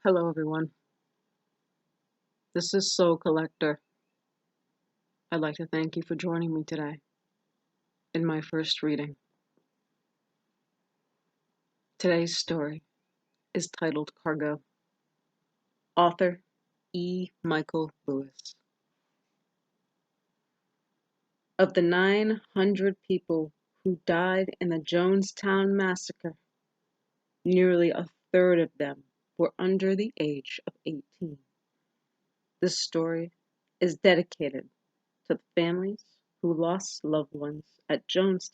Hello, everyone. This is Soul Collector. I'd like to thank you for joining me today in my first reading. Today's story is titled Cargo. Author E. Michael Lewis. Of the 900 people who died in the Jonestown Massacre, nearly a third of them were under the age of 18. This story is dedicated to the families who lost loved ones at Jonestown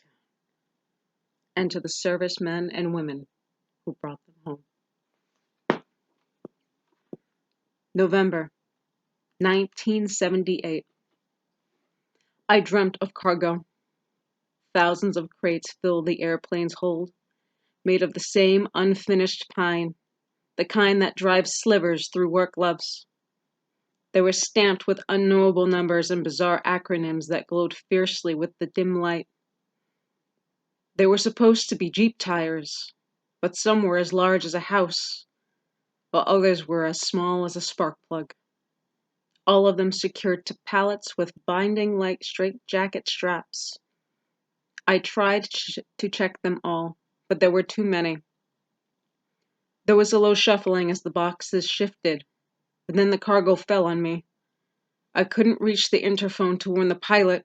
and to the servicemen and women who brought them home. November 1978. I dreamt of cargo. Thousands of crates filled the airplane's hold, made of the same unfinished pine, the kind that drives slivers through work gloves. They were stamped with unknowable numbers and bizarre acronyms that glowed fiercely with the dim light. They were supposed to be Jeep tires, but some were as large as a house, while others were as small as a spark plug. All of them secured to pallets with binding-like straitjacket straps. I tried to check them all, but there were too many. There was a low shuffling as the boxes shifted, and then the cargo fell on me. I couldn't reach the interphone to warn the pilot.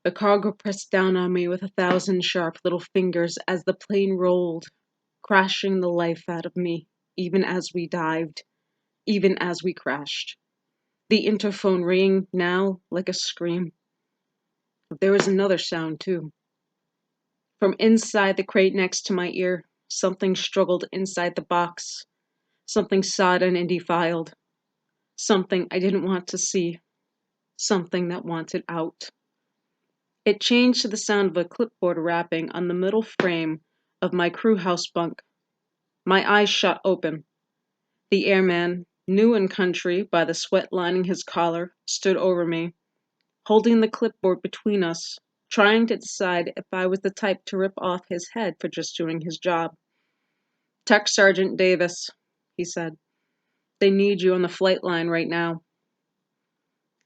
The cargo pressed down on me with 1,000 sharp little fingers as the plane rolled, crashing the life out of me, even as we dived, even as we crashed. The interphone rang now like a scream. But there was another sound, too. From inside the crate next to my ear, something struggled inside the box. Something sodden and defiled. Something I didn't want to see. Something that wanted out. It changed to the sound of a clipboard rapping on the middle frame of my crew house bunk. My eyes shot open. The airman, new in country by the sweat lining his collar, stood over me, holding the clipboard between us, trying to decide if I was the type to rip off his head for just doing his job. "Tech Sergeant Davis," he said. "They need you on the flight line right now."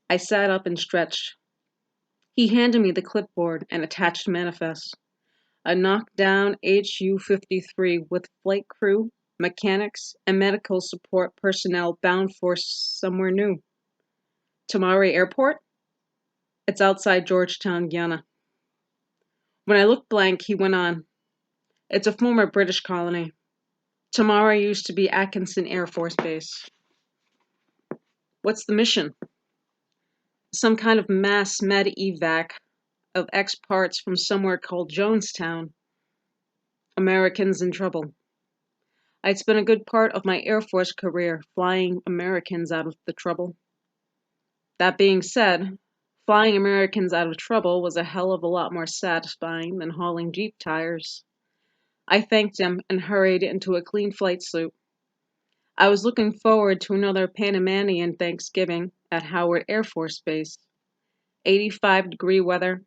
I sat up and stretched. He handed me the clipboard and attached manifest. A knockdown HU-53 with flight crew, mechanics, and medical support personnel bound for somewhere new. Tamari Airport? It's outside Georgetown, Guyana. When I looked blank, he went on. It's a former British colony. Tamari used to be Atkinson Air Force Base. What's the mission? Some kind of mass med-evac of ex-parts from somewhere called Jonestown. Americans in trouble. I'd spent a good part of my Air Force career flying Americans out of the trouble. That being said, flying Americans out of trouble was a hell of a lot more satisfying than hauling Jeep tires. I thanked him and hurried into a clean flight suit. I was looking forward to another Panamanian Thanksgiving at Howard Air Force Base. 85-degree weather,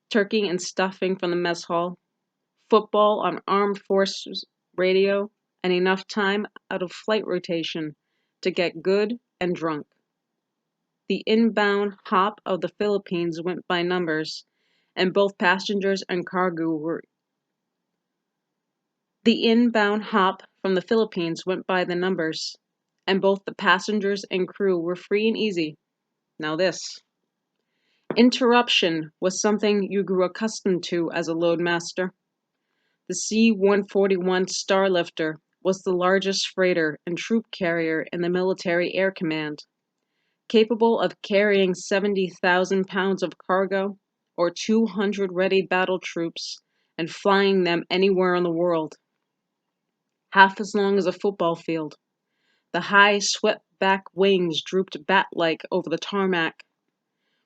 turkey and stuffing from the mess hall, football on Armed Forces radio, and enough time out of flight rotation to get good and drunk. The inbound hop of the Philippines went by numbers, and both passengers and cargo were The inbound hop from the Philippines went by the numbers, and both the passengers and crew were free and easy. Now this. Interruption was something you grew accustomed to as a loadmaster. The C-141 Starlifter was the largest freighter and troop carrier in the Military Air Command, capable of carrying 70,000 pounds of cargo or 200 ready battle troops and flying them anywhere in the world. Half as long as a football field. The high, swept-back wings drooped bat-like over the tarmac.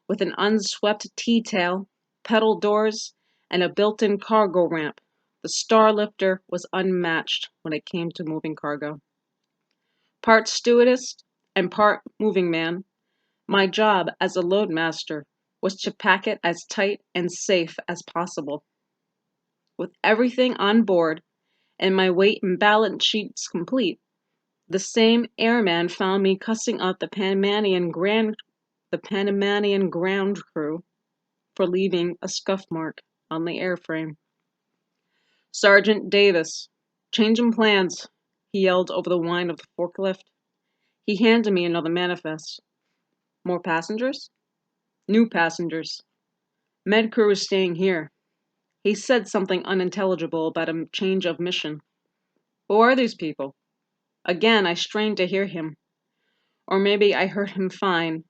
With an unswept T-tail, pedal doors, and a built-in cargo ramp, the Starlifter was unmatched when it came to moving cargo. Part stewardess and part moving man, my job as a loadmaster was to pack it as tight and safe as possible. With everything on board and my weight and balance sheets complete, The same airman found me cussing out the Panamanian ground crew for leaving a scuff mark on the airframe. Sergeant Davis, changing plans, he yelled over the whine of the forklift. He handed me another manifest. More passengers? New passengers. Med crew is staying here. He said something unintelligible about a change of mission. Who are these people? Again, I strained to hear him. Or maybe I heard him fine,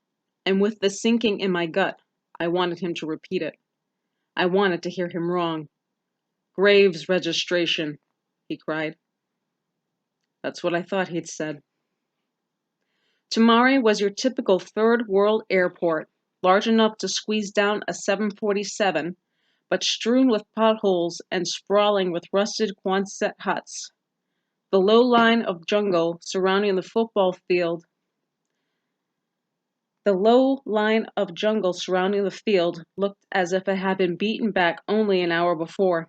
and with the sinking in my gut, I wanted him to repeat it. I wanted to hear him wrong. Graves registration, he cried. That's what I thought he'd said. Tamari was your typical third world airport, large enough to squeeze down a 747, but strewn with potholes and sprawling with rusted Quonset huts. The low line of jungle surrounding the football field looked as if it had been beaten back only an hour before.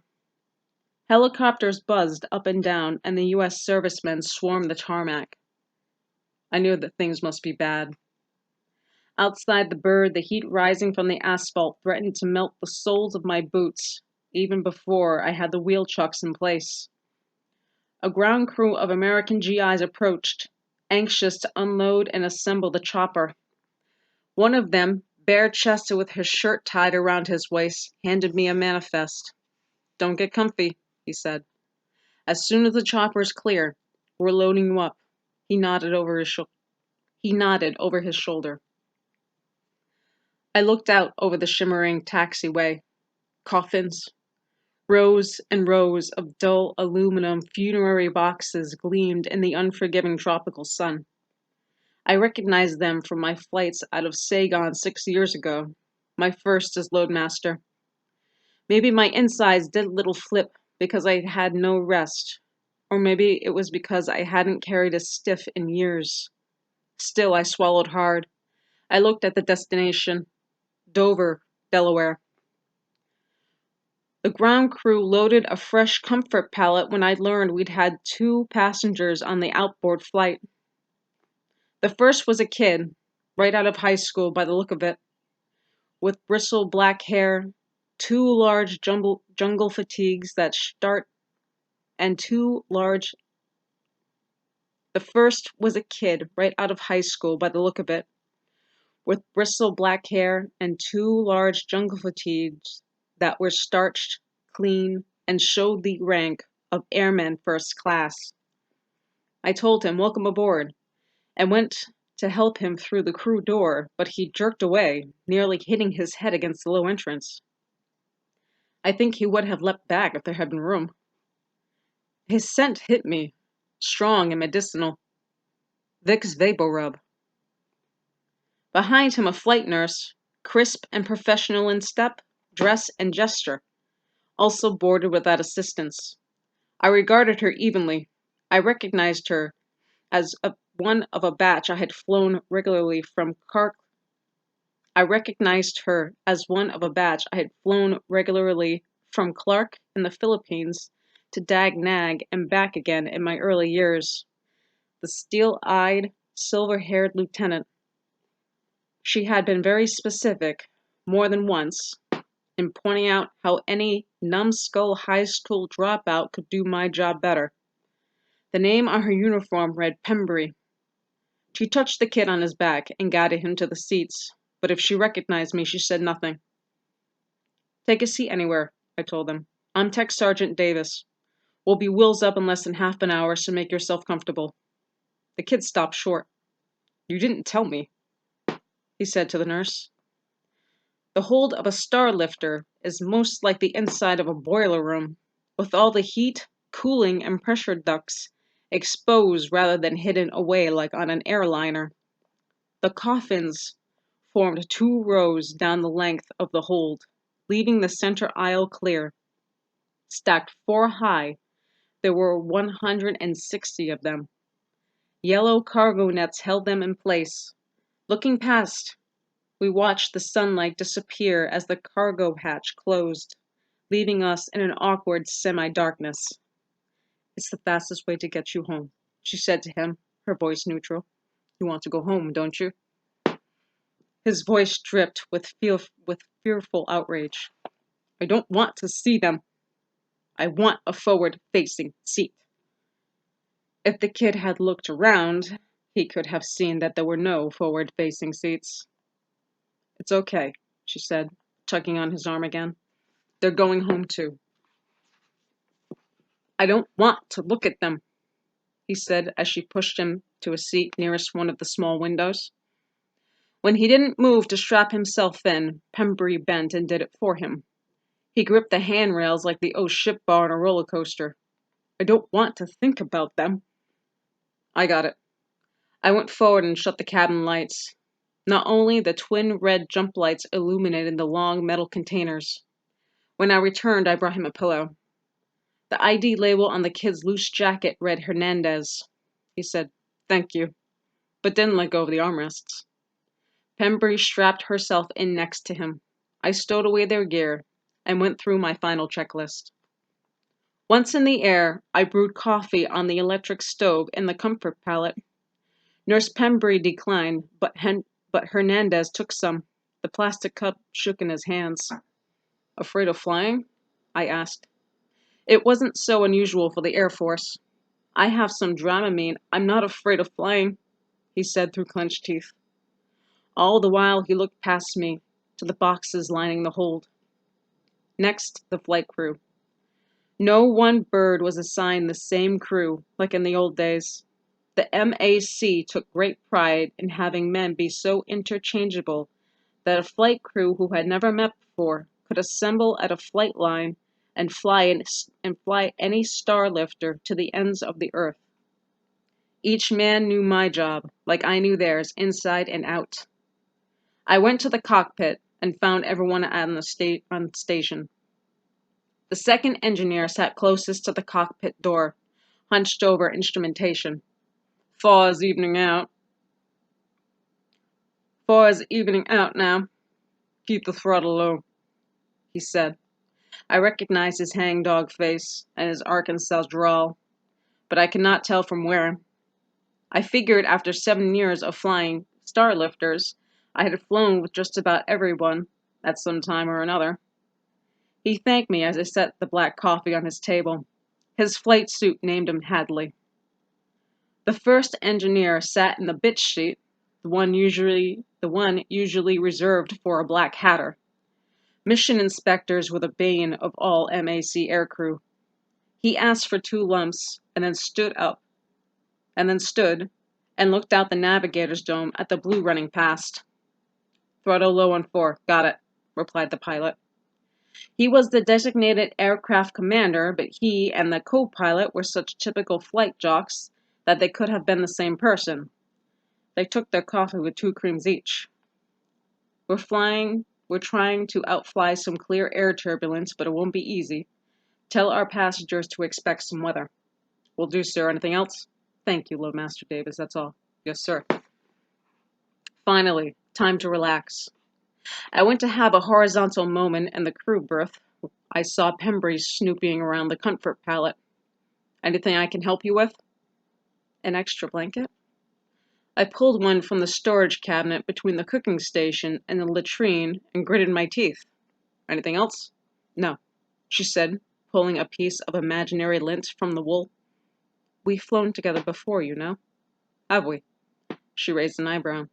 Helicopters buzzed up and down, and the U.S. servicemen swarmed the tarmac. I knew that things must be bad. Outside the bird, the heat rising from the asphalt threatened to melt the soles of my boots, even before I had the wheel chucks in place. A ground crew of American GIs approached, anxious to unload and assemble the chopper. One of them, bare-chested with his shirt tied around his waist, handed me a manifest. Don't get comfy, he said. As soon as the chopper is clear, we're loading you up. He nodded over his shoulder. I looked out over the shimmering taxiway. Coffins. Rows and rows of dull aluminum funerary boxes gleamed in the unforgiving tropical sun. I recognized them from my flights out of Saigon 6 years ago, my first as loadmaster. Maybe my insides did a little flip because I had no rest, or maybe it was because I hadn't carried a stiff in years. Still, I swallowed hard. I looked at the destination, Dover, Delaware. The ground crew loaded a fresh comfort pallet when I learned we'd had 2 passengers on the outboard flight. The first was a kid, right out of high school by the look of it, with bristled black hair, 2 large jungle fatigues that start, and 2 large. The first was a kid, right out of high school by the look of it, with bristled black hair and 2 large jungle fatigues that were starched, clean, and showed the rank of Airman First Class. I told him, welcome aboard, and went to help him through the crew door, but he jerked away, nearly hitting his head against the low entrance. I think he would have leapt back if there had been room. His scent hit me, strong and medicinal. Vicks Vapor Rub. Behind him a flight nurse, crisp and professional in step, dress, and gesture, also boarded without assistance. I regarded her evenly. I recognized her as one of a batch I had flown regularly from Clark in the Philippines to Dag Nag and back again in my early years. The steel-eyed, silver-haired lieutenant. She had been very specific, more than once, in pointing out how any numbskull high school dropout could do my job better. The name on her uniform read Pembry. She touched the kid on his back and guided him to the seats, but if she recognized me, she said nothing. Take a seat anywhere, I told him. I'm Tech Sergeant Davis. We'll be wheels up in less than half an hour, so make yourself comfortable. The kid stopped short. You didn't tell me, he said to the nurse. The hold of a star lifter is most like the inside of a boiler room, with all the heat, cooling, and pressure ducts exposed rather than hidden away like on an airliner. The coffins formed 2 rows down the length of the hold, leaving the center aisle clear. Stacked 4 high, there were 160 of them. Yellow cargo nets held them in place. Looking past, we watched the sunlight disappear as the cargo hatch closed, leaving us in an awkward semi-darkness. It's the fastest way to get you home, she said to him, her voice neutral. You want to go home, don't you? His voice dripped with fearful outrage. I don't want to see them. I want a forward-facing seat. If the kid had looked around, he could have seen that there were no forward-facing seats. It's okay, she said, tugging on his arm again. They're going home too. I don't want to look at them, he said as she pushed him to a seat nearest one of the small windows. When he didn't move to strap himself in, Pembury bent and did it for him. He gripped the handrails like the old ship bar on a roller coaster. I don't want to think about them. I got it. I went forward and shut the cabin lights. Not only the twin red jump lights illuminated the long metal containers. When I returned, I brought him a pillow. The ID label on the kid's loose jacket read Hernandez. He said, thank you, but didn't let go of the armrests. Pembury strapped herself in next to him. I stowed away their gear and went through my final checklist. Once in the air, I brewed coffee on the electric stove in the comfort pallet. Nurse Pembury declined, but Hernandez took some. The plastic cup shook in his hands. Afraid of flying? I asked. It wasn't so unusual for the Air Force. I have some Dramamine. I'm not afraid of flying, he said through clenched teeth. All the while he looked past me to the boxes lining the hold. Next, the flight crew. No one bird was assigned the same crew, like in the old days. The MAC took great pride in having men be so interchangeable that a flight crew who had never met before could assemble at a flight line and fly any star lifter to the ends of the earth. Each man knew my job, like I knew theirs, inside and out. I went to the cockpit and found everyone on station. The second engineer sat closest to the cockpit door, hunched over instrumentation. Far is evening out now. Keep the throttle low, he said. I recognized his hangdog face and his Arkansas drawl, but I could not tell from where. I figured after 7 years of flying starlifters, I had flown with just about everyone at some time or another. He thanked me as I set the black coffee on his table. His flight suit named him Hadley. The first engineer sat in the bitch seat, the one usually reserved for a black hatter. Mission inspectors were the bane of all MAC aircrew. He asked for 2 lumps and then stood and looked out the navigator's dome at the blue running past. Throttle low on 4. Got it, replied the pilot. He was the designated aircraft commander, but he and the co-pilot were such typical flight jocks that they could have been the same person. They took their coffee with 2 creams each. We're trying to outfly some clear air turbulence, but it won't be easy. Tell our passengers to expect some weather. Will do, sir. Anything else? Thank you, Loadmaster Davis, that's all. Yes, sir. Finally, time to relax. I went to have a horizontal moment in the crew berth. I saw Pembury snooping around the comfort pallet. Anything I can help you with? An extra blanket? I pulled one from the storage cabinet between the cooking station and the latrine and gritted my teeth. Anything else? No, she said, pulling a piece of imaginary lint from the wool. We've flown together before, you know. Have we? She raised an eyebrow.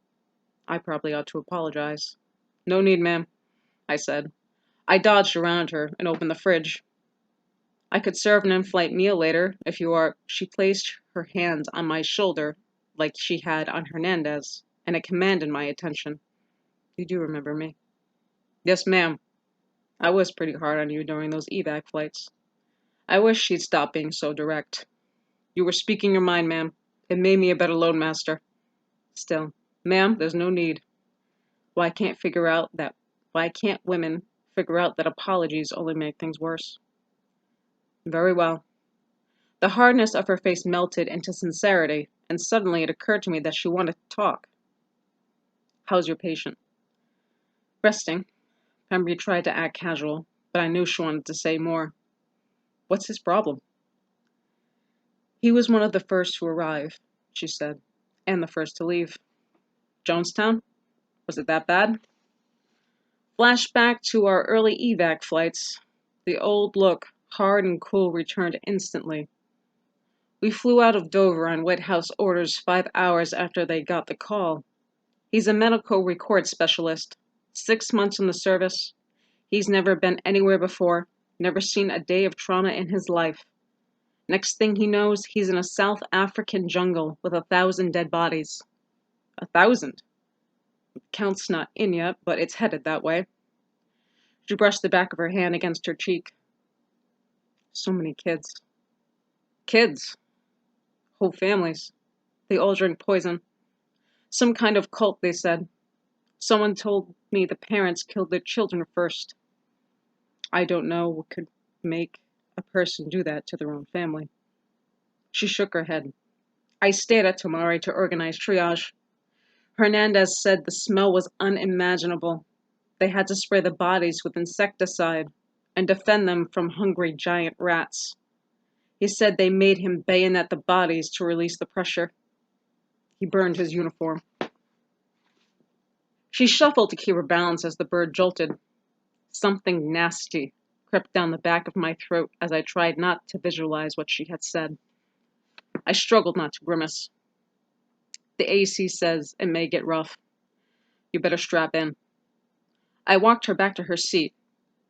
I probably ought to apologize. No need, ma'am, I said. I dodged around her and opened the fridge. I could serve an in-flight meal later if you are. She placed her hands on my shoulder like she had on Hernandez, and it commanded my attention. You do remember me? Yes, ma'am. I was pretty hard on you during those evac flights. I wish she'd stop being so direct. You were speaking your mind, ma'am. It made me a better loadmaster. Still, ma'am, there's no need. Why can't women figure out that apologies only make things worse? Very well. The hardness of her face melted into sincerity, and suddenly it occurred to me that she wanted to talk. How's your patient? Resting. Pembury tried to act casual, but I knew she wanted to say more. What's his problem? He was one of the first to arrive. she said. And the first to leave. Jonestown? Was it that bad? Flashback to our early evac flights. The old look, hard and cool, returned instantly. We flew out of Dover on White House orders 5 hours after they got the call. He's a medical record specialist. 6 months in the service. He's never been anywhere before, never seen a day of trauma in his life. Next thing he knows, he's in a South African jungle with 1,000 dead bodies. 1,000? Count's not in yet, but it's headed that way. She brushed the back of her hand against her cheek. So many kids. Kids. Whole families. They all drink poison. Some kind of cult, they said. Someone told me the parents killed their children first. I don't know what could make a person do that to their own family. She shook her head. I stayed at Tomari to organize triage. Hernandez said the smell was unimaginable. They had to spray the bodies with insecticide and defend them from hungry giant rats. He said they made him bayonet the bodies to release the pressure. He burned his uniform. She shuffled to keep her balance as the bird jolted. Something nasty crept down the back of my throat as I tried not to visualize what she had said. I struggled not to grimace. The AC says it may get rough. You better strap in. I walked her back to her seat.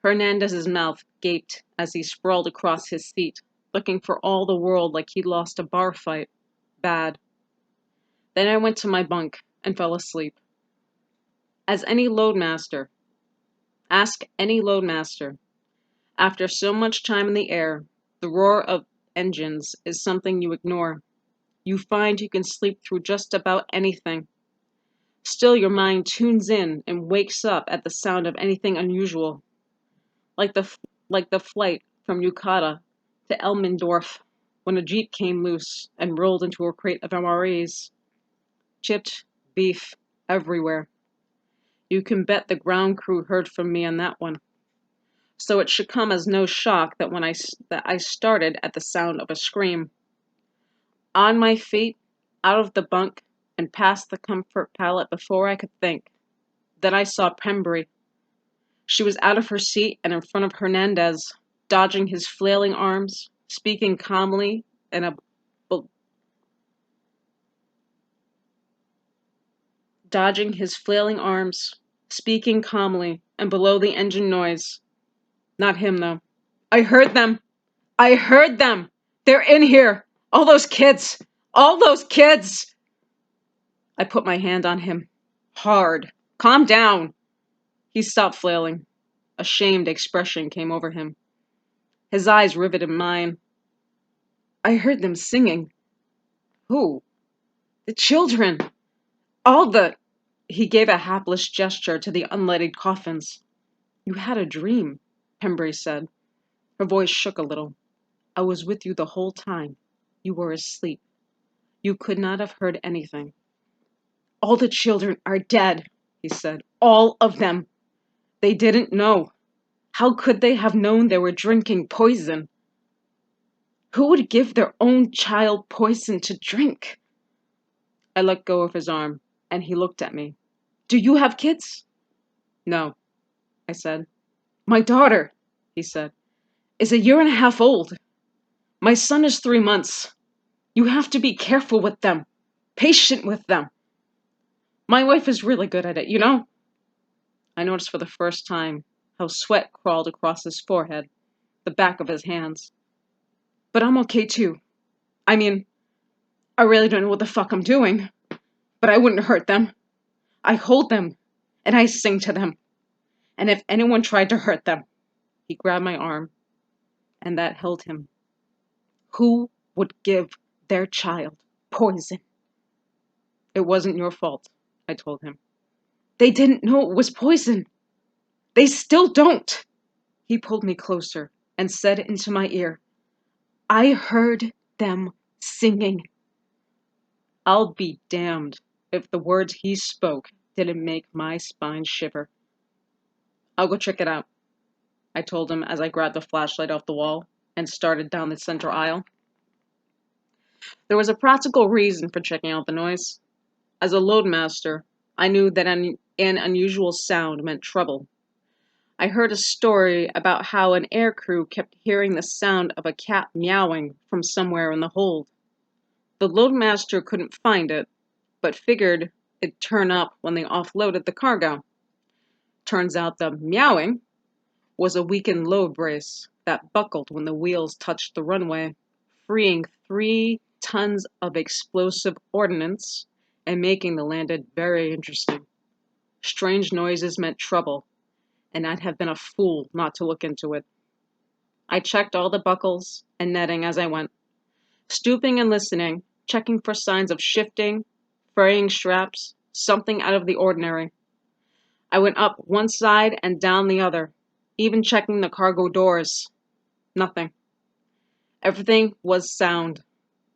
Hernandez's mouth gaped as he sprawled across his seat, looking for all the world like he'd lost a bar fight. Bad. Then I went to my bunk and fell asleep. As any loadmaster, ask any loadmaster. After so much time in the air, the roar of engines is something you ignore. You find you can sleep through just about anything. Still, your mind tunes in and wakes up at the sound of anything unusual. Like the flight from Yukata to Elmendorf when a jeep came loose and rolled into a crate of MREs. Chipped beef everywhere. You can bet the ground crew heard from me on that one. So it should come as no shock that I started at the sound of a scream. On my feet, out of the bunk, and past the comfort pallet before I could think. Then I saw Pembry. She was out of her seat and in front of Hernandez, dodging his flailing arms, speaking calmly and below the engine noise. Not him, though. I heard them! I heard them! They're in here! All those kids! All those kids! I put my hand on him. Hard. Calm down! He stopped flailing. A shamed expression came over him. His eyes riveted mine. I heard them singing. Who? The children! All the... He gave a hapless gesture to the unlighted coffins. You had a dream, Pembry said. Her voice shook a little. I was with you the whole time. You were asleep. You could not have heard anything. All the children are dead, he said. All of them. They didn't know. How could they have known they were drinking poison? Who would give their own child poison to drink? I let go of his arm, and he looked at me. Do you have kids? No, I said. My daughter, he said, is 1.5 years old. My son is 3 months. You have to be careful with them, patient with them. My wife is really good at it, you know? I noticed for the first time how sweat crawled across his forehead, the back of his hands. But I'm okay too. I mean, I really don't know what the fuck I'm doing, but I wouldn't hurt them. I hold them, and I sing to them. And if anyone tried to hurt them, he grabbed my arm, and that held him. Who would give their child poison? It wasn't your fault, I told him. They didn't know it was poison. They still don't. He pulled me closer and said into my ear, I heard them singing. I'll be damned if the words he spoke didn't make my spine shiver. I'll go check it out, I told him as I grabbed the flashlight off the wall and started down the center aisle. There was a practical reason for checking out the noise. As a loadmaster, I knew that an unusual sound meant trouble. I heard a story about how an aircrew kept hearing the sound of a cat meowing from somewhere in the hold. The loadmaster couldn't find it, but figured it'd turn up when they offloaded the cargo. Turns out the meowing was a weakened load brace that buckled when the wheels touched the runway, freeing 3 tons of explosive ordnance and making the landing very interesting. Strange noises meant trouble, and I'd have been a fool not to look into it. I checked all the buckles and netting as I went, stooping and listening, checking for signs of shifting, fraying straps, something out of the ordinary. I went up one side and down the other, even checking the cargo doors. Nothing. Everything was sound.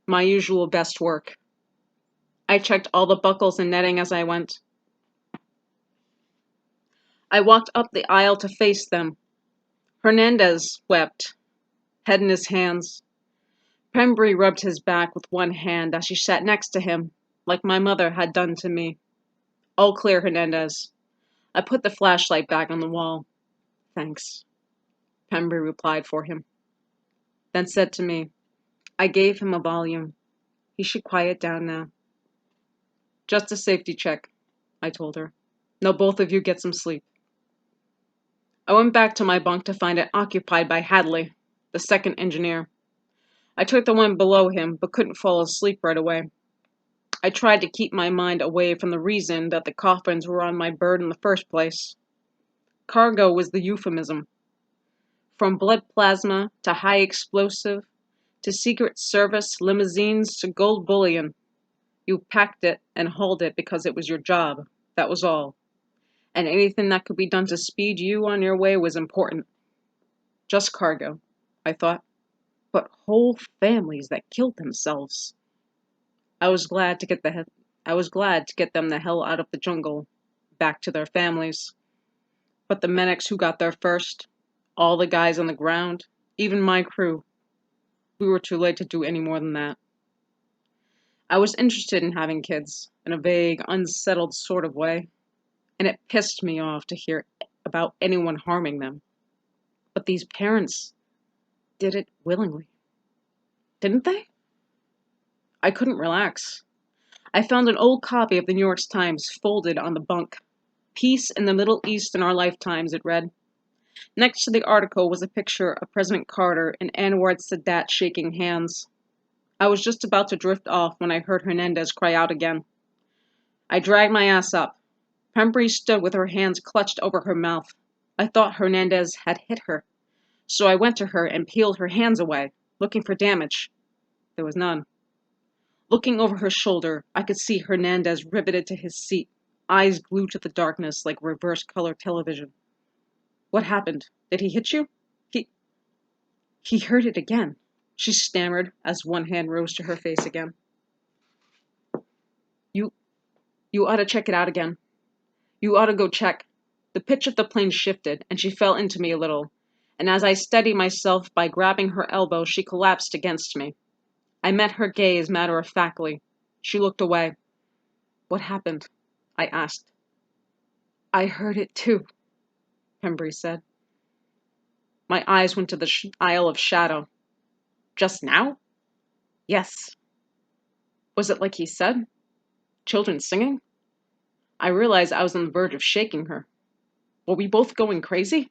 My usual best work. I checked all the buckles and netting as I went. I walked up the aisle to face them. Hernandez wept, head in his hands. Pembry rubbed his back with one hand as she sat next to him, like my mother had done to me. All clear, Hernandez. I put the flashlight back on the wall. Thanks, Pembry replied for him. Then said to me, I gave him a volume. He should quiet down now. Just a safety check, I told her. Now both of you get some sleep. I went back to my bunk to find it occupied by Hadley, the second engineer. I took the one below him, but couldn't fall asleep right away. I tried to keep my mind away from the reason that the coffins were on my bird in the first place. Cargo was the euphemism. From blood plasma to high explosive to Secret Service limousines to gold bullion. You packed it and hauled it because it was your job. That was all. And anything that could be done to speed you on your way was important. Just cargo, I thought. But whole families that killed themselves. I was glad to get them the hell out of the jungle, back to their families. But the medics who got there first, all the guys on the ground, even my crew, we were too late to do any more than that. I was interested in having kids, in a vague, unsettled sort of way, and it pissed me off to hear about anyone harming them. But these parents did it willingly. Didn't they? I couldn't relax. I found an old copy of the New York Times folded on the bunk. Peace in the Middle East in our lifetimes, it read. Next to the article was a picture of President Carter and Anwar Sadat shaking hands. I was just about to drift off when I heard Hernandez cry out again. I dragged my ass up. Pembry stood with her hands clutched over her mouth. I thought Hernandez had hit her, so I went to her and peeled her hands away, looking for damage. There was none. Looking over her shoulder, I could see Hernandez riveted to his seat, eyes glued to the darkness like reverse color television. What happened? Did he hit you? He heard it again, she stammered as one hand rose to her face again. You ought to check it out again. You ought to go check. The pitch of the plane shifted, and she fell into me a little, and as I steadied myself by grabbing her elbow, she collapsed against me. I met her gaze matter-of-factly. She looked away. What happened? I asked. I heard it too, Pembry said. My eyes went to the aisle of shadow. Just now? Yes. Was it like he said? Children singing? I realized I was on the verge of shaking her. Were we both going crazy?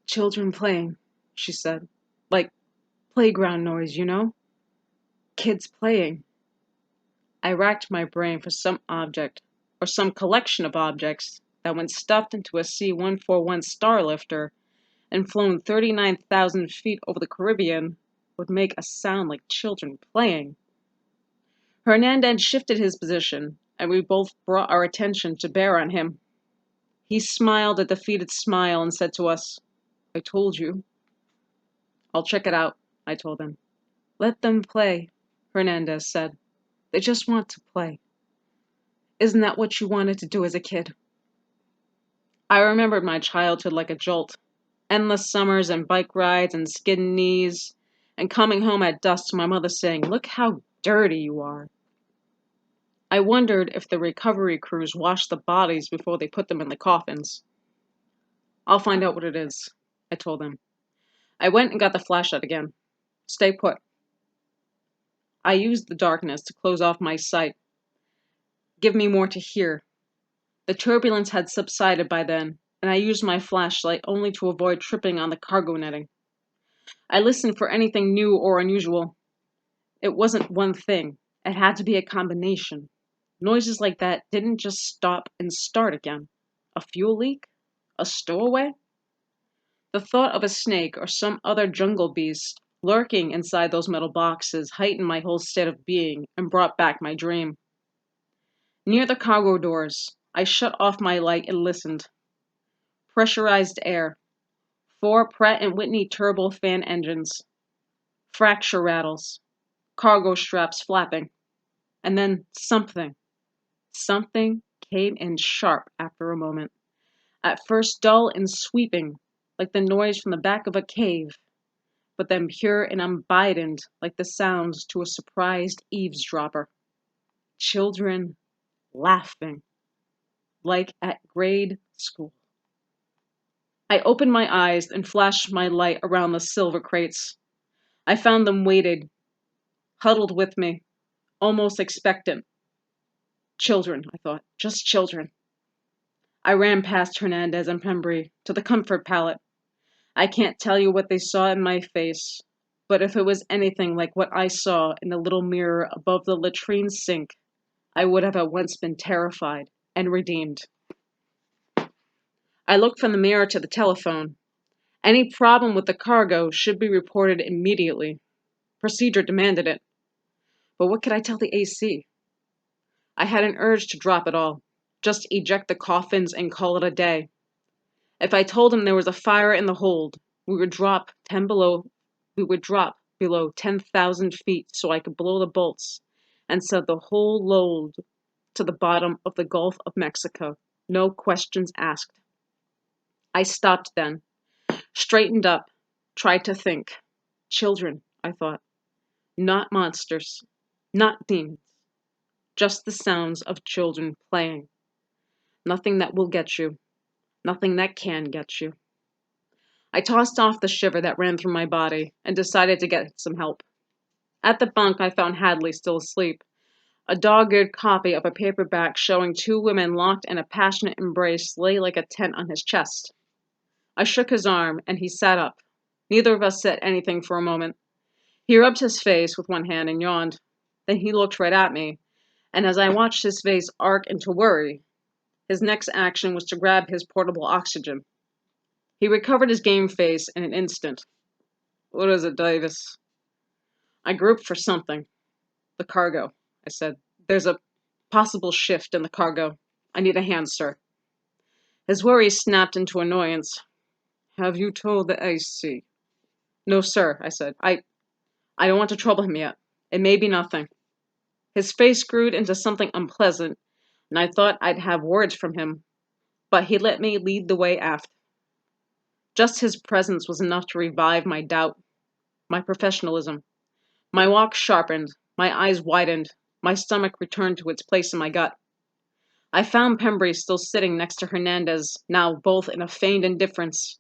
Children playing, she said. Like playground noise, you know? Kids playing. I racked my brain for some object, or some collection of objects, that when stuffed into a C-141 Starlifter and flown 39,000 feet over the Caribbean, would make a sound like children playing. Hernandez shifted his position, and we both brought our attention to bear on him. He smiled a defeated smile and said to us, I told you. I'll check it out, I told him. Let them play, Hernandez said. They just want to play. Isn't that what you wanted to do as a kid? I remembered my childhood like a jolt. Endless summers and bike rides and skinned knees, and coming home at dusk to my mother saying, "Look how dirty you are." I wondered if the recovery crews washed the bodies before they put them in the coffins. "I'll find out what it is," I told them. I went and got the flashlight again. "Stay put." I used the darkness to close off my sight, give me more to hear. The turbulence had subsided by then, and I used my flashlight only to avoid tripping on the cargo netting. I listened for anything new or unusual. It wasn't one thing. It had to be a combination. Noises like that didn't just stop and start again. A fuel leak? A stowaway? The thought of a snake or some other jungle beast lurking inside those metal boxes heightened my whole state of being and brought back my dream. Near the cargo doors, I shut off my light and listened. Pressurized air. 4 Pratt& Whitney turbofan engines. Fracture rattles. Cargo straps flapping. And then something. Something came in sharp after a moment. At first dull and sweeping, like the noise from the back of a cave, but then pure and unbident, like the sounds to a surprised eavesdropper. Children laughing, like at grade school. I opened my eyes and flashed my light around the silver crates. I found them weighted, huddled with me, almost expectant. Children, I thought, just children. I ran past Hernandez and Pembry to the comfort pallet. I can't tell you what they saw in my face, but if it was anything like what I saw in the little mirror above the latrine sink, I would have at once been terrified and redeemed. I looked from the mirror to the telephone. Any problem with the cargo should be reported immediately. Procedure demanded it. But what could I tell the AC? I had an urge to drop it all. Just eject the coffins and call it a day. If I told him there was a fire in the hold, we would drop below 10,000 feet so I could blow the bolts and send the whole load to the bottom of the Gulf of Mexico. No questions asked. I stopped then, straightened up, tried to think. Children, I thought. Not monsters, not demons. Just the sounds of children playing. Nothing that will get you. Nothing that can get you. I tossed off the shiver that ran through my body and decided to get some help. At the bunk, I found Hadley still asleep. A dog-eared copy of a paperback showing 2 women locked in a passionate embrace lay like a tent on his chest. I shook his arm, and he sat up. Neither of us said anything for a moment. He rubbed his face with one hand and yawned. Then he looked right at me, and as I watched his face arc into worry, his next action was to grab his portable oxygen. He recovered his game face in an instant. "What is it, Davis?" I groped for something. "The cargo," I said. "There's a possible shift in the cargo. I need a hand, sir." His worry snapped into annoyance. "Have you told the AC?" "No, sir," I said. I don't want to trouble him yet. It may be nothing." His face screwed into something unpleasant, and I thought I'd have words from him, but he let me lead the way aft. Just his presence was enough to revive my doubt, my professionalism. My walk sharpened, my eyes widened, my stomach returned to its place in my gut. I found Pembry still sitting next to Hernandez, now both in a feigned indifference.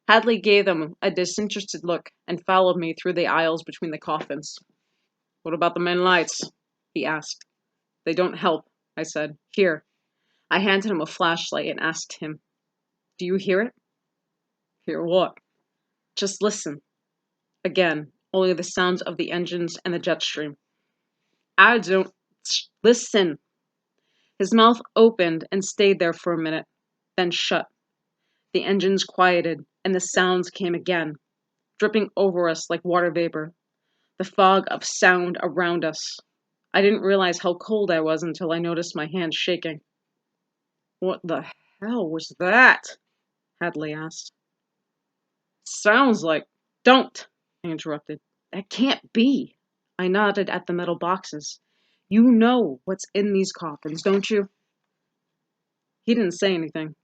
Hadley gave them a disinterested look and followed me through the aisles between the coffins. "What about the main lights?" he asked. "They don't help," I said. "Here." I handed him a flashlight and asked him, "Do you hear it?" "Hear what?" "Just listen." Again, only the sounds of the engines and the jet stream. "I don't... Listen." His mouth opened and stayed there for a minute, then shut. The engines quieted, and the sounds came again, dripping over us like water vapor. The fog of sound around us. I didn't realize how cold I was until I noticed my hands shaking. "What the hell was that?" Hadley asked. "Sounds like..." "Don't!" I interrupted. "That can't be." I nodded at the metal boxes. "You know what's in these coffins, don't you?" He didn't say anything.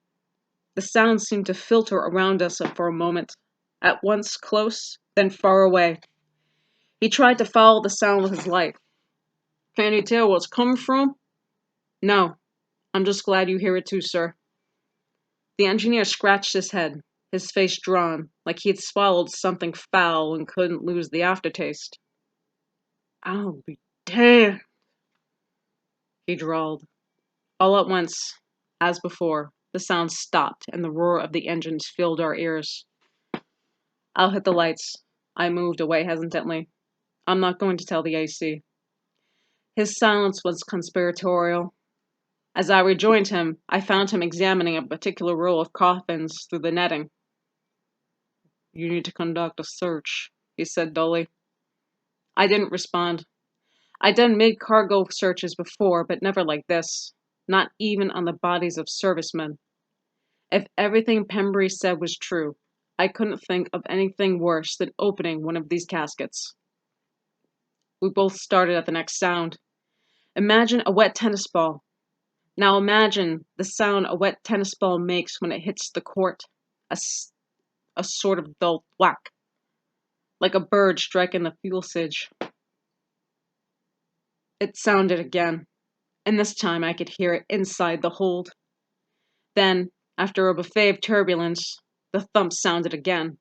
The sound seemed to filter around us for a moment, at once close, then far away. He tried to follow the sound with his light. Can you tell where it's coming from? No. I'm just glad you hear it too, sir. The engineer scratched his head, his face drawn, like he had swallowed something foul and couldn't lose the aftertaste. I'll be damned, he drawled. All at once, as before, the sound stopped and the roar of the engines filled our ears. I'll hit the lights. I moved away hesitantly. I'm not going to tell the AC. His silence was conspiratorial. As I rejoined him, I found him examining a particular row of coffins through the netting. You need to conduct a search, he said dully. I didn't respond. I'd done mid-cargo searches before, but never like this. Not even on the bodies of servicemen. If everything Pembry said was true, I couldn't think of anything worse than opening one of these caskets. We both started at the next sound. Imagine a wet tennis ball. Now imagine the sound a wet tennis ball makes when it hits the court. A sort of dull whack. Like a bird striking the fuselage. It sounded again, and this time I could hear it inside the hold. Then, after a buffet of turbulence, the thump sounded again.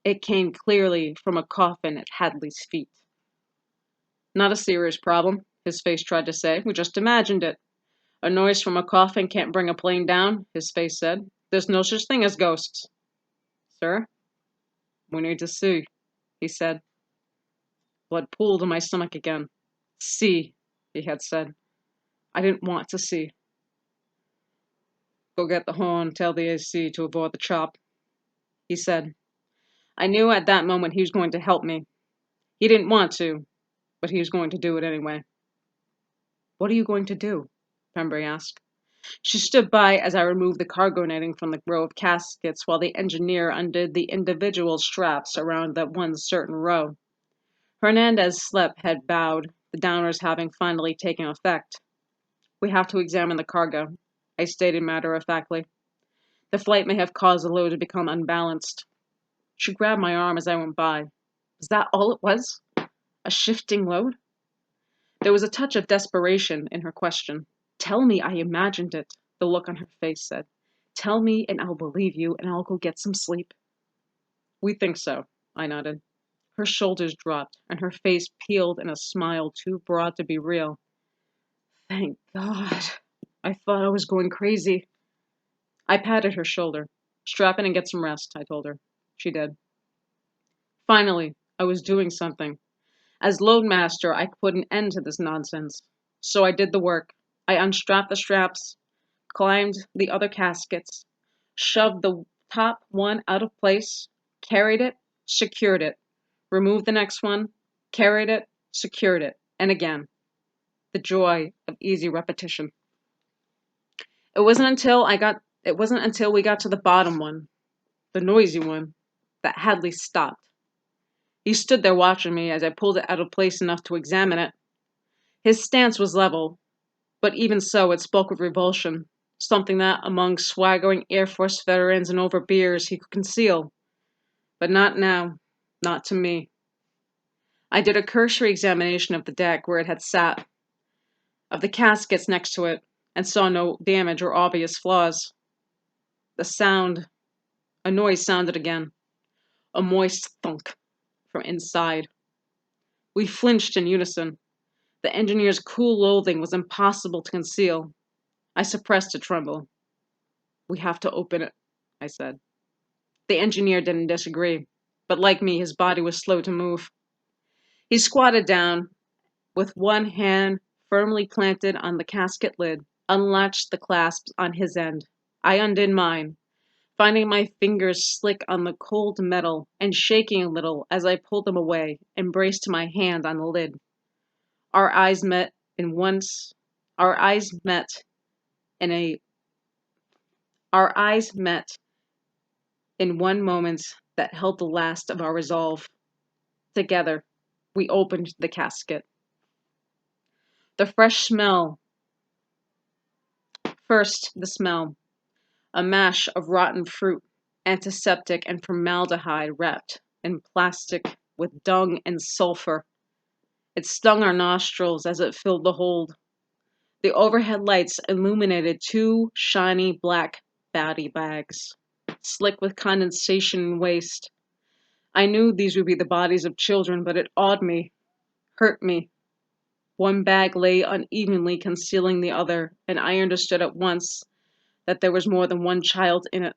It came clearly from a coffin at Hadley's feet. Not a serious problem, his face tried to say. We just imagined it. A noise from a coffin can't bring a plane down, his face said. There's no such thing as ghosts. Sir? We need to see, he said. Blood pooled in my stomach again. See, he had said. I didn't want to see. Go get the horn, tell the AC to avoid the chop, he said. I knew at that moment he was going to help me. He didn't want to, but he was going to do it anyway. What are you going to do? Pembry asked. She stood by as I removed the cargo netting from the row of caskets while the engineer undid the individual straps around that one certain row. Hernandez's slip had bowed, the downers having finally taken effect. We have to examine the cargo, I stated matter-of-factly. The flight may have caused the load to become unbalanced. She grabbed my arm as I went by. Was that all it was? A shifting load? There was a touch of desperation in her question. Tell me I imagined it, the look on her face said. Tell me and I'll believe you and I'll go get some sleep. We think so, I nodded. Her shoulders dropped and her face peeled in a smile too broad to be real. Thank God. I thought I was going crazy. I patted her shoulder. Strap in and get some rest, I told her. She did. Finally, I was doing something. As loadmaster, I could put an end to this nonsense. So I did the work. I unstrapped the straps, climbed the other caskets, shoved the top one out of place, carried it, secured it, removed the next one, carried it, secured it, and again. The joy of easy repetition. It wasn't until we got to the bottom one, the noisy one, that Hadley stopped. He stood there watching me as I pulled it out of place enough to examine it. His stance was level, but even so it spoke of revulsion, something that, among swaggering Air Force veterans and over beers, he could conceal. But not now, not to me. I did a cursory examination of the deck where it had sat, of the caskets next to it, and saw no damage or obvious flaws. A noise sounded again, a moist thunk from inside. We flinched in unison. The engineer's cool loathing was impossible to conceal. I suppressed a tremble. We have to open it, I said. The engineer didn't disagree, but like me, his body was slow to move. He squatted down, with one hand firmly planted on the casket lid, unlatched the clasps on his end. I undid mine, finding my fingers slick on the cold metal and shaking a little as I pulled them away and braced my hand on the lid. Our eyes met in one moment that held the last of our resolve. Together, we opened the casket. The fresh smell. First, the smell. A mash of rotten fruit, antiseptic and formaldehyde wrapped in plastic with dung and sulfur. It stung our nostrils as it filled the hold. The overhead lights illuminated two shiny black body bags, slick with condensation and waste. I knew these would be the bodies of children, but it awed me, hurt me. One bag lay unevenly concealing the other, and I understood at once that there was more than one child in it.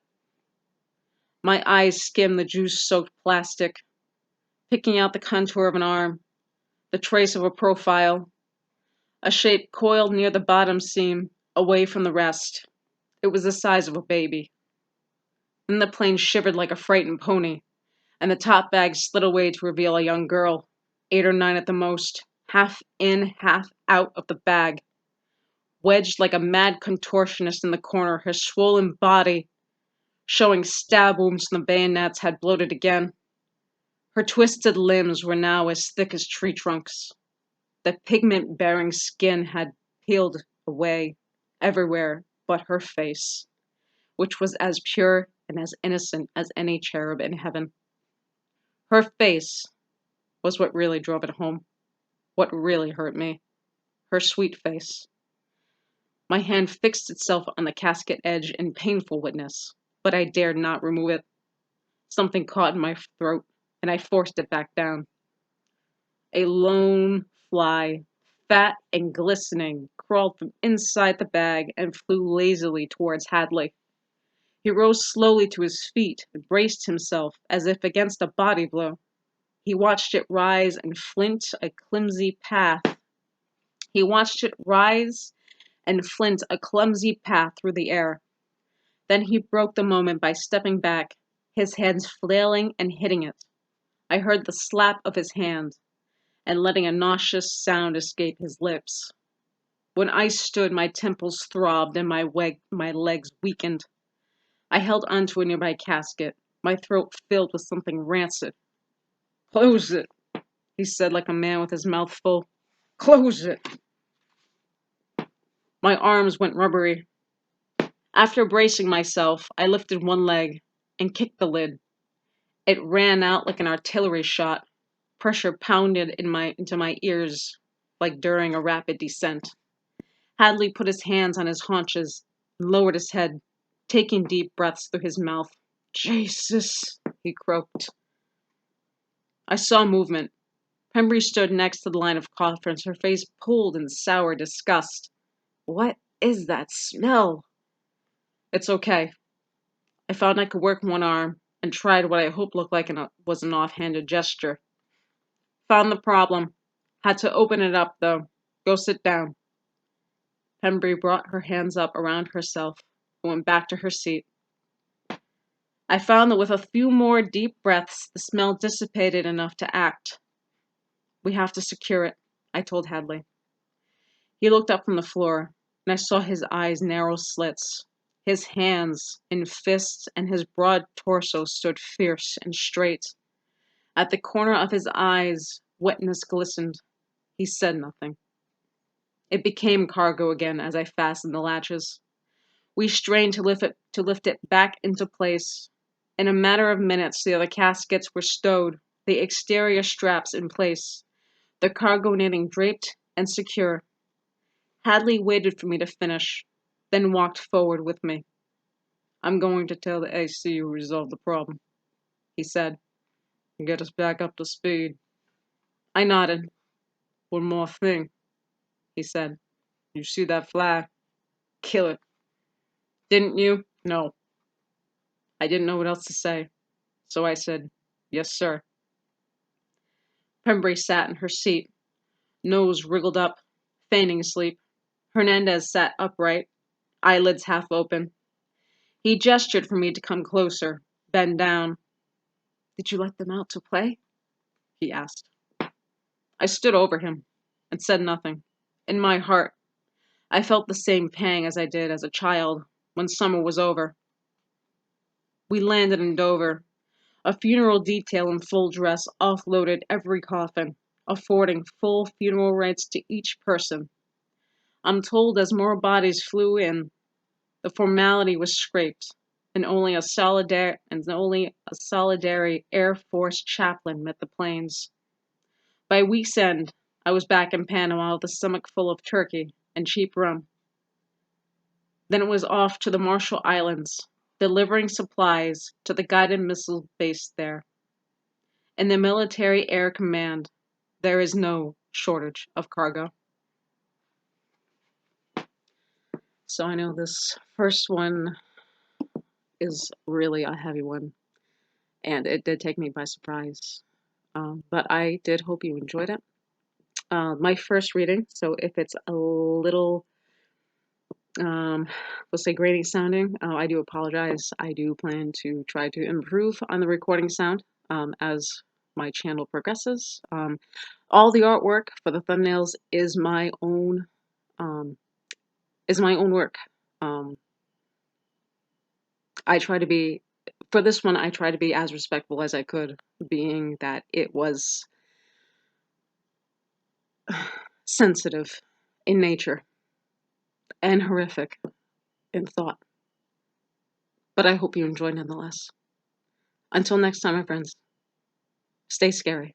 My eyes skimmed the juice-soaked plastic, picking out the contour of an arm, the trace of a profile, a shape coiled near the bottom seam, away from the rest. It was the size of a baby. Then the plane shivered like a frightened pony, and the top bag slid away to reveal a young girl, 8 or 9 at the most, half in, half out of the bag, wedged like a mad contortionist in the corner, her swollen body showing stab wounds from the bayonets had bloated again. Her twisted limbs were now as thick as tree trunks. The pigment-bearing skin had peeled away everywhere but her face, which was as pure and as innocent as any cherub in heaven. Her face was what really drove it home, what really hurt me. Her sweet face. My hand fixed itself on the casket edge in painful witness, but I dared not remove it. Something caught in my throat, and I forced it back down. A lone fly, fat and glistening, crawled from inside the bag and flew lazily towards Hadley. He rose slowly to his feet and braced himself as if against a body blow. He watched it rise and flint a clumsy path. He watched it rise and flint a clumsy path through the air. Then he broke the moment by stepping back, his hands flailing and hitting it. I heard the slap of his hand, and letting a nauseous sound escape his lips. When I stood, my temples throbbed and my legs weakened. I held onto a nearby casket, my throat filled with something rancid. "Close it," he said like a man with his mouth full. "Close it." My arms went rubbery. After bracing myself, I lifted one leg and kicked the lid. It ran out like an artillery shot. Pressure pounded into my ears like during a rapid descent. Hadley put his hands on his haunches and lowered his head, taking deep breaths through his mouth. "Jesus," he croaked. I saw movement. Pembry stood next to the line of coffins, her face pulled in sour disgust. "What is that smell?" "It's okay." I found I could work one arm and tried what I hoped looked like was an offhanded gesture. "Found the problem. Had to open it up, though. Go sit down." Pembry brought her hands up around herself and went back to her seat. I found that with a few more deep breaths, the smell dissipated enough to act. "We have to secure it," I told Hadley. He looked up from the floor, and I saw his eyes narrow slits. His hands in fists and his broad torso stood fierce and straight. At the corner of his eyes, wetness glistened. He said nothing. It became cargo again as I fastened the latches. We strained to lift it back into place. In a matter of minutes, the other caskets were stowed, the exterior straps in place, the cargo netting draped and secure. Hadley waited for me to finish, then walked forward with me. "I'm going to tell the AC who resolved the problem," he said, "and get us back up to speed." I nodded. "One more thing," he said. "You see that flag? Kill it." "Didn't you?" "No." I didn't know what else to say, so I said, "Yes, sir." Pembry sat in her seat, nose wriggled up, feigning sleep. Hernandez sat upright, eyelids half open. He gestured for me to come closer, bend down. "Did you let them out to play?" he asked. I stood over him and said nothing. In my heart, I felt the same pang as I did as a child when summer was over. We landed in Dover. A funeral detail in full dress offloaded every coffin, affording full funeral rights to each person. I'm told as more bodies flew in, the formality was scraped, and only a solitary Air Force chaplain met the planes. By week's end, I was back in Panama with a stomach full of turkey and cheap rum. Then it was off to the Marshall Islands, delivering supplies to the guided missile base there. In the military air command, there is no shortage of cargo. So I know this first one is really a heavy one, and it did take me by surprise. But I did hope you enjoyed it. My first reading, so if it's a little, let's say, grainy sounding, I do apologize. I do plan to try to improve on the recording sound as my channel progresses. All the artwork for the thumbnails is my own work. I try to be, for this one, I try to be as respectful as I could, being that it was sensitive in nature and horrific in thought. But I hope you enjoy nonetheless. Until next time, my friends, stay scary.